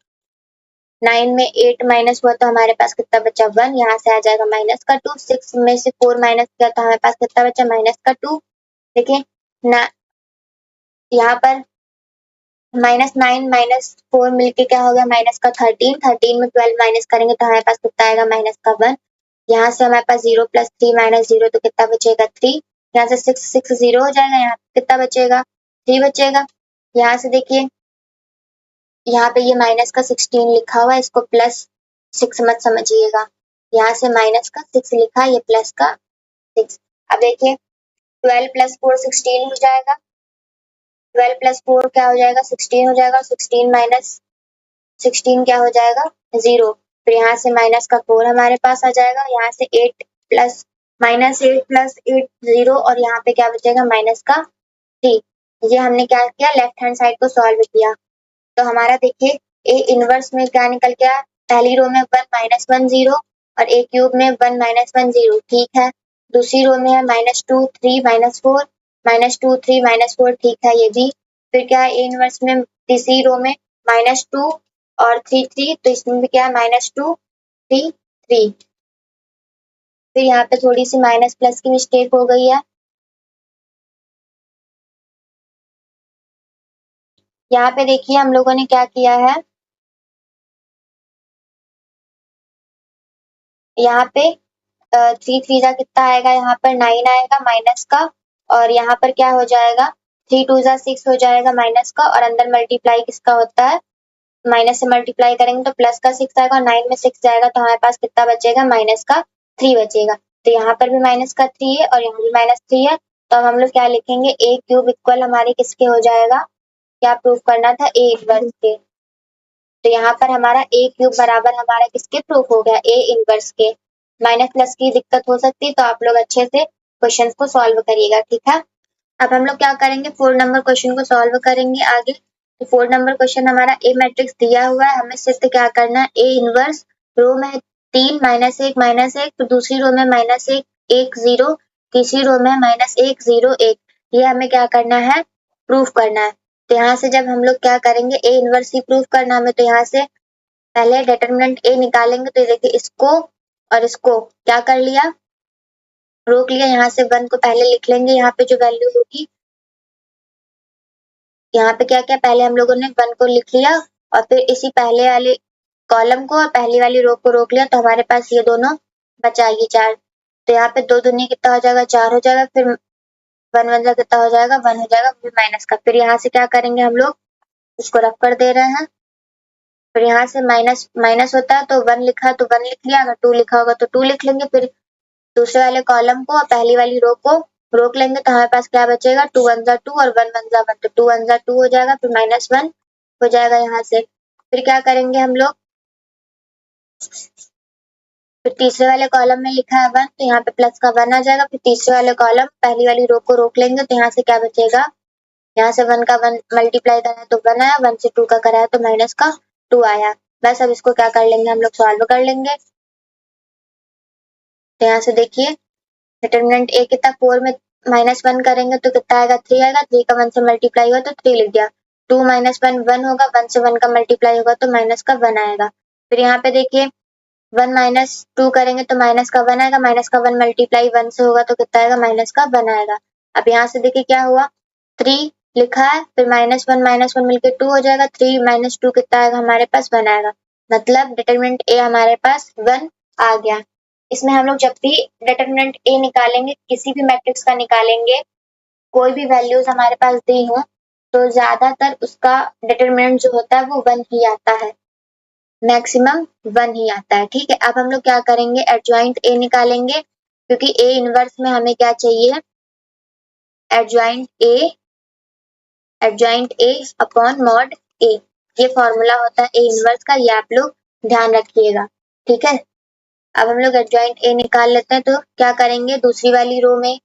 9 में 8 माइनस हुआ तो हमारे पास कितना बचा 1, यहाँ से आ जाएगा माइनस का 2, 6 में से 4 माइनस किया तो हमारे पास कितना बचा माइनस का 2। देखिए ना, यहाँ पर -9 -4 मिलके क्या हो गया माइनस का 13, 13 में 12 माइनस करेंगे तो हमारे पास कितना आएगा माइनस का 1, यहाँ से हमारे पास 0 + 3 - 0 तो कितना बचेगा 3, यहाँ से 6 6 0 हो जाएगा, यहाँ कितना बचेगा 3 बचेगा। यहाँ से देखिए, यहाँ पे ये माइनस का 16 लिखा हुआ है, इसको +6 मत समझिएगा, यहाँ से माइनस का 6 लिखा है, ये प्लस का 6। अब देखिए 12 + 4 16 हो जाएगा, 12 + 4 क्या हो जाएगा 16 हो जाएगा, 16 - 16 क्या हो जाएगा 0, फिर यहाँ से माइनस का 4 हमारे पास आ जाएगा, यहाँ से 8 + -8 0, और यहाँ पे क्या बचेगा माइनस का 3। ये हमने क्या किया, लेफ्ट हैंड साइड को सॉल्व किया, तो हमारा देखिए ए इनवर्स में क्या निकल गया, पहली रो में 1 -1 0 और ए क्यूब में 1 -1 0, ठीक है। दूसरी रो में है -2 3 -4, -2 3 -4, ठीक है ये भी। फिर क्या है ए इनवर्स में तीसरी रो में -2 और 3 3, तो इसमें भी क्या है -2 3 3। फिर यहाँ पे थोड़ी सी माइनस प्लस की मिस्टेक हो गई है, यहाँ पे देखिए हम लोगों ने क्या किया है, यहाँ पे 3 3 जा कितना आएगा, यहाँ पर 9 आएगा माइनस का, और यहाँ पर क्या हो जाएगा 3 2 जा 6 हो जाएगा माइनस का, और अंदर मल्टीप्लाई किसका होता है, माइनस से मल्टीप्लाई करेंगे तो प्लस का 6 आएगा, और 9 में 6 जाएगा तो हमारे पास कितना बचेगा माइनस का 3 बचेगा। तो यहाँ पर भी माइनस का 3 है और यहाँ भी -3 है, तो अब हम लोग क्या लिखेंगे, ए क्यूब इक्वल हमारे किसके हो जाएगा, क्या प्रूफ करना था ए इनवर्स के, तो यहाँ पर हमारा ए क्यूब बराबर हमारा किसके प्रूफ हो गया ए इनवर्स के। माइनस प्लस की दिक्कत हो सकती है तो आप लोग अच्छे से क्वेश्चन को सॉल्व करिएगा, ठीक है। अब हम लोग क्या करेंगे, 4 नंबर क्वेश्चन को सॉल्व करेंगे आगे। तो 4 नंबर क्वेश्चन हमारा ए मैट्रिक्स दिया हुआ है, हमें सिर्फ क्या करना है, ए इनवर्स रो में 3 -1 -1, फिर दूसरी रो में -1 1 0, तीसरी रो में -1 0 1, ये हमें क्या करना है, प्रूफ करना है। तो यहाँ से जब हम लोग क्या करेंगे, ए इनवर्स ही प्रूफ करना हमें, तो यहाँ से पहले डिटरमिनेंट ए निकालेंगे, तो देखिए इसको और इसको क्या कर लिया, रोक लिया, यहाँ से 1 को पहले लिख लेंगे, यहाँ पे जो वैल्यू होगी, यहाँ पे क्या किया, पहले हम लोगों ने 1 को लिख लिया और फिर इसी पहले वाले कॉलम को और पहली वाली रो को रोक लिया, तो हमारे पास ये दोनों बचा, ये 4, तो यहाँ पे 2 दूनी कितना हो जाएगा 4 हो जाएगा, फिर 1 1 जा कितना हो जाएगा 1 हो जाएगा, फिर माइनस का, फिर यहाँ से क्या करेंगे हम लोग, इसको रफ कर दे रहे हैं, फिर यहाँ से माइनस माइनस होता है तो 1 लिखा है तो 1 लिख लिया, अगर 2 लिखा होगा तो 2 लिख लेंगे, फिर दूसरे वाले कॉलम को और पहली वाली रो को रोक लेंगे, तो हमारे पास क्या बचेगा, 2 1 जा 2 और 1 1 जा 1, तो 2 1 जा 2 हो जाएगा, फिर -1 हो जाएगा यहाँ से। फिर क्या करेंगे हम लोग, फिर तीसरे वाले कॉलम में लिखा है 1, तो यहाँ पे प्लस का 1 आ जाएगा, फिर तीसरे वाले कॉलम पहली वाली रो को रोक लेंगे, तो यहाँ से क्या बचेगा, यहाँ से 1 का 1 मल्टीप्लाई करा है तो 1 आया, 1 से 2 का करा है तो माइनस का 2 आया। बस अब इसको क्या कर लेंगे, हम लोग सॉल्व कर लेंगे। तो यहाँ से देखिए डिटरमिनेंट ए कितना, 4 में -1 करेंगे तो कितना आएगा 3 आएगा, 3 का 1 से मल्टीप्लाई हुआ तो 3 लिख दिया, 2 - 1 1 होगा, 1 से 1 का मल्टीप्लाई होगा तो माइनस का 1 आएगा। फिर यहाँ पे देखिए 1 - 2 करेंगे तो माइनस का 1 आएगा, माइनस का 1 मल्टीप्लाई 1 से होगा तो कितना आएगा माइनस का 1 आएगा। अब यहाँ से देखिए क्या हुआ, 3 लिखा है, फिर -1 मिलके 2 हो जाएगा, 3 - 2 कितना आएगा हमारे पास 1 आएगा, मतलब डिटरमिनेंट ए हमारे पास 1 आ गया। इसमें हम लोग जब भी डिटरमिनेंट ए निकालेंगे, किसी भी मैट्रिक्स का निकालेंगे, कोई भी वैल्यूज हमारे पास दी हो तो ज्यादातर उसका डिटरमिनेंट जो होता है वो 1 ही आता है, मैक्सिमम 1 ही आता है। ठीक है, अब हम लोग क्या करेंगे, एडजॉइंट ए निकालेंगे, क्योंकि ए इनवर्स में हमें क्या चाहिए, एडजॉइंट ए अपॉन मॉड ए, ये फॉर्मूला होता है ए इनवर्स का, ये आप लोग ध्यान रखिएगा। ठीक है, अब हम लोग एडजॉइंट ए निकाल लेते हैं, तो क्या करेंगे, दूसरी वाली रो में,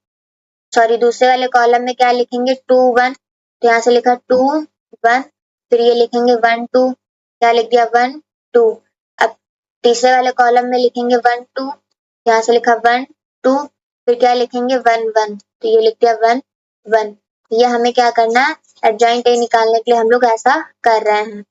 सॉरी दूसरे वाले कॉलम में क्या लिखेंगे, 2 1, तो यहाँ से लिखा 2 1, फिर ये लिखेंगे 1 2, क्या लिख दिया 1 2। अब तीसरे वाले कॉलम में लिखेंगे 1 2, यहाँ से लिखा 1 2, फिर क्या लिखेंगे 1 1, तो ये लिख दिया 1 1। ये हमें क्या करना है, एडजॉइंट ए निकालने के लिए हम लोग ऐसा कर रहे हैं।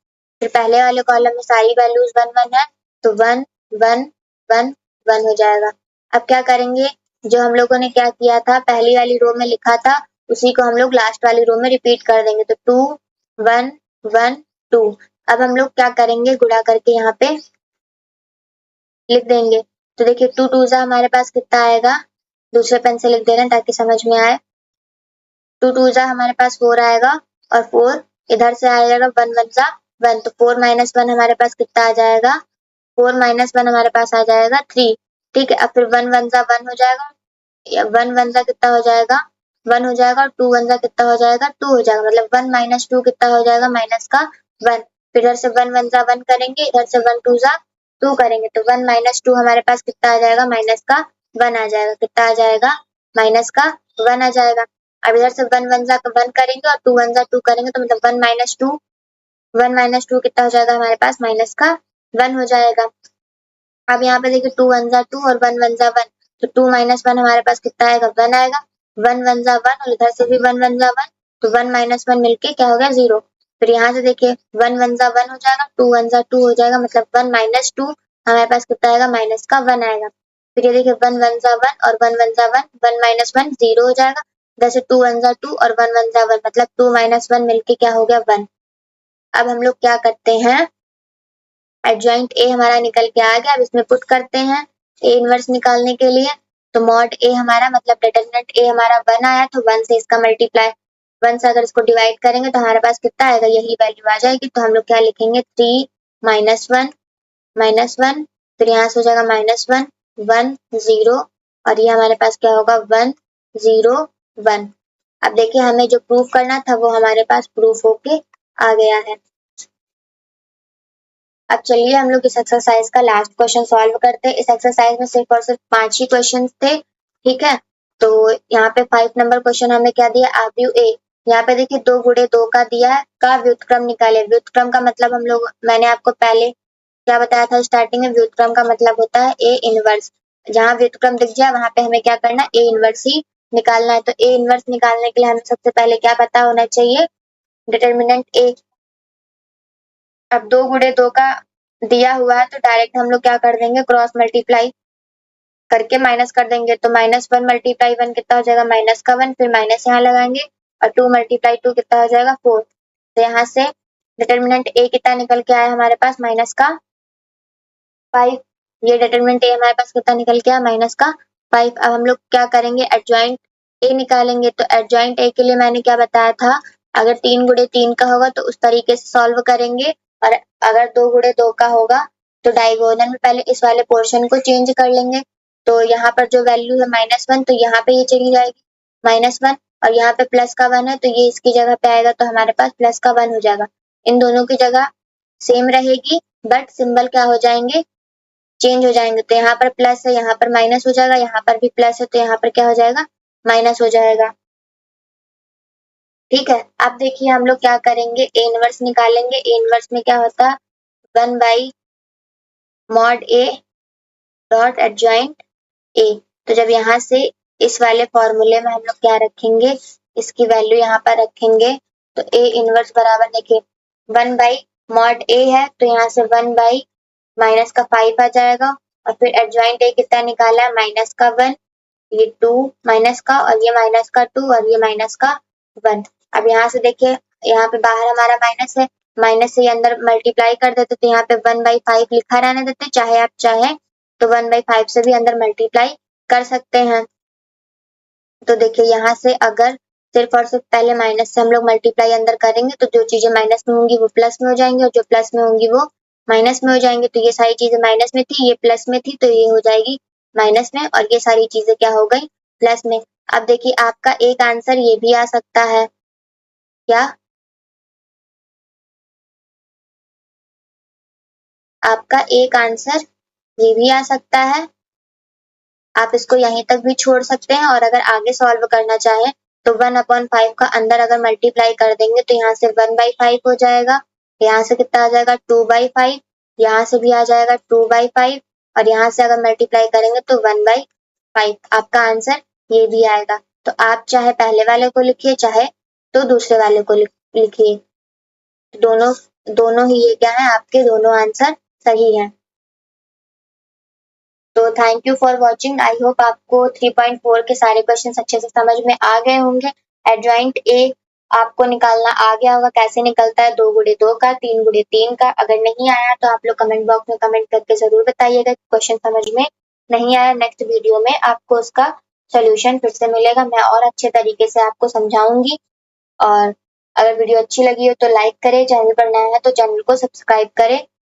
फिर पहले वाले कॉलम में सारी वैल्यूज 1 1 है, तो 1 1 1 1 हो जाएगा। अब क्या करेंगे, जो हम लोगों ने क्या किया था, पहली वाली रो में लिखा था, उसी को हम लोग लास्ट वाली रो में रिपीट कर देंगे, तो 2 1 1 2। अब हम लोग क्या करेंगे, गुणा करके यहाँ पे लिख देंगे, तो देखिए 2 2 जा हमारे पास कितना आएगा, दूसरे पेन से लिख दे रहे हैं ताकि समझ में आए, 2 2 जा हमारे पास 4 आएगा, और 4 इधर से आ जाएगा, 1 1 जा 1, तो 4 माइनस 1 हमारे पास कितना आ जाएगा, 4 माइनस 1 हमारे पास आ जाएगा 3। ठीक है, अब फिर 1 1 जा 1 हो जाएगा, 1 1 जा कितना हो जाएगा 1 हो जाएगा, और 2 1 जा कितना हो जाएगा 2 हो जाएगा, मतलब 1 माइनस 2 कितना हो जाएगा, माइनस का 1। फिर इधर से 1 1 जा 1 करेंगे, इधर से 1 2 जा 2 करेंगे, तो 1 माइनस 2 हमारे पास कितना आ जाएगा, माइनस का 1 आ जाएगा, कितना आ जाएगा, माइनस का 1 आ जाएगा। अब इधर से 1 1 जा 1 करेंगे, और 2 1 जा 2 करेंगे, तो मतलब 1 माइनस 2 कितना हो जाएगा हमारे पास, माइनस का 1 हो जाएगा। अब यहाँ पे देखिए 2 1 जा 2 और 1 1 जा 1, तो 2 माइनस 1 हमारे पास कितना आएगा, 1 आएगा, 1 1 जा 1, और इधर से भी 1 1 जा 1, तो 1 माइनस 1 मिलके क्या हो गया 0। फिर यहाँ से देखिए 1 1 जा 1 हो जाएगा, 2 1 जा 2 हो जाएगा, मतलब 1 माइनस 2 हमारे पास कितना आएगा, माइनस का 1 आएगा। फिर ये देखिए 1 1 जा 1 और 1 1 जा 1, 1 माइनस 1 0 हो जाएगा, इधर से 2 1 जा 2 और 1 1 जा 1, मतलब 2 माइनस 1 मिलके क्या हो गया 1। अब हम लोग क्या करते हैं, एडजॉइंट ए हमारा निकल के आ गया, अब इसमें पुट करते हैं ए इनवर्स निकालने के लिए, तो मॉड ए हमारा मतलब डिटरमिनेंट ए हमारा 1 आया, तो 1 से इसका मल्टीप्लाई, 1 से अगर इसको डिवाइड करेंगे तो हमारे पास कितना आएगा, यही वैल्यू आ जाएगी, तो हम लोग क्या लिखेंगे 3 माइनस 1, फिर यहाँ से हो जाएगा माइनस 1 1 0, और ये हमारे पास क्या होगा 1 0 1। अब देखिए हमें जो प्रूफ करना था वो हमारे पास प्रूफ होके आ गया है। अब चलिए हम लोग इस एक्सरसाइज का लास्ट क्वेश्चन सॉल्व करते हैं। इस एक्सरसाइज में सिर्फ और सिर्फ 5 ही क्वेश्चन थे। ठीक है, तो यहाँ पे 5 नंबर क्वेश्चन हमें क्या दिया, आव्यूह ए, यहाँ पे देखिए 2 गुणे 2 का दिया है, का व्युत्क्रम निकाले। व्युत्क्रम का मतलब हम लोग, मैंने आपको पहले क्या बताया था स्टार्टिंग में, व्युत्क्रम का मतलब होता है ए इनवर्स। जहाँ व्युत्क्रम दिख जाए वहां पे हमें क्या करना है, ए इनवर्स ही निकालना है। तो ए इनवर्स निकालने के लिए हमें सबसे पहले क्या पता होना चाहिए, डिटर्मिनेंट ए। अब 2 गुणे 2 का दिया हुआ है, तो डायरेक्ट हम लोग क्या कर देंगे, क्रॉस मल्टीप्लाई करके माइनस कर देंगे, तो माइनस 1 मल्टीप्लाई 1 कितना हो जाएगा, माइनस का 1, फिर माइनस यहाँ लगाएंगे, और 2 मल्टीप्लाई 2 कितना हो जाएगा 4। तो यहाँ से डिटर्मिनेंट ए कितना निकल के आया हमारे पास, माइनस का 5। ये डिटर्मिनेंट ए हमारे पास कितना निकल के आया, माइनस का 5। अब हम लोग क्या करेंगे, एडजॉइंट ए निकालेंगे। तो एडजॉइंट ए के लिए मैंने क्या बताया था, अगर 3 गुणे 3 का होगा तो उस तरीके से सॉल्व करेंगे, और अगर 2 गुणे 2 का होगा तो डायगोनल में पहले इस वाले पोर्शन को चेंज कर लेंगे। तो यहाँ पर जो वैल्यू है -1, तो यहाँ पे ये चली जाएगी -1, और यहाँ पे प्लस का 1 है तो ये इसकी जगह पे आएगा, तो हमारे पास प्लस का 1 हो जाएगा। इन दोनों की जगह सेम रहेगी, बट सिंबल क्या हो जाएंगे, चेंज हो जाएंगे। तो यहाँ पर प्लस है, यहाँ पर माइनस हो जाएगा, यहाँ पर भी प्लस है तो यहाँ पर क्या हो जाएगा, माइनस हो जाएगा। ठीक है, अब देखिए हम लोग क्या करेंगे, ए इनवर्स निकालेंगे। ए इनवर्स में क्या होता है, 1 by mod A dot adjoint A. तो जब यहाँ से इस वाले फॉर्मूले में हम लोग क्या रखेंगे, इसकी वैल्यू यहाँ पर रखेंगे, तो ए इनवर्स बराबर देखिए 1 बाई मॉड ए है, तो यहाँ से 1 बाई माइनस का 5 आ जाएगा, और फिर एडजॉइंट ए कितना निकाला है, माइनस का 1, ये 2 माइनस का, और ये माइनस का 2, और ये माइनस का 1। अब यहाँ से देखिए, यहाँ पे बाहर हमारा माइनस है, माइनस से अंदर मल्टीप्लाई कर देते, तो यहाँ पे 1/5 लिखा रहने देते, चाहे आप चाहे तो 1/5 से भी अंदर मल्टीप्लाई कर सकते हैं। तो देखिए यहाँ से अगर सिर्फ और सिर्फ पहले माइनस से हम लोग मल्टीप्लाई अंदर करेंगे तो जो चीजें माइनस में होंगी वो प्लस में हो जाएंगी और जो प्लस में होंगी वो माइनस में हो जाएंगे। तो ये सारी चीजें माइनस में थी, ये प्लस में थी, तो ये हो जाएगी माइनस में और ये सारी चीजें क्या हो गई प्लस में। अब देखिए आपका एक आंसर ये भी आ सकता है, क्या आपका एक आंसर ये भी आ सकता है। आप इसको यहीं तक भी छोड़ सकते हैं और अगर आगे सॉल्व करना चाहें तो 1/5 का अंदर अगर मल्टीप्लाई कर देंगे तो यहाँ से 1/5 हो जाएगा, यहाँ से कितना आ जाएगा 2/5, यहाँ से भी आ जाएगा 2/5 और यहाँ से अगर मल्टीप्लाई करेंगे तो 1/5। आपका आंसर ये भी आएगा। तो आप चाहे पहले वाले को लिखिए चाहे तो दूसरे वाले को लिखिए, दोनों दोनों ही ये क्या है, आपके दोनों आंसर सही हैं। तो thank you for watching. I hope आपको 3.4 के सारे क्वेश्चन अच्छे से समझ में आ गए होंगे। एडजॉइंट ए आपको निकालना आ गया होगा, कैसे निकलता है 2 गुणे 2 का, 3 गुणे 3 का। अगर नहीं आया तो आप लोग कमेंट बॉक्स में कमेंट करके जरूर बताइएगा क्वेश्चन समझ में नहीं आया। नेक्स्ट वीडियो में आपको उसका सोल्यूशन फिर से मिलेगा, मैं और अच्छे तरीके से आपको समझाऊंगी। और अगर वीडियो अच्छी लगी हो तो लाइक करें, चैनल पर नया है तो चैनल को सब्सक्राइब करें।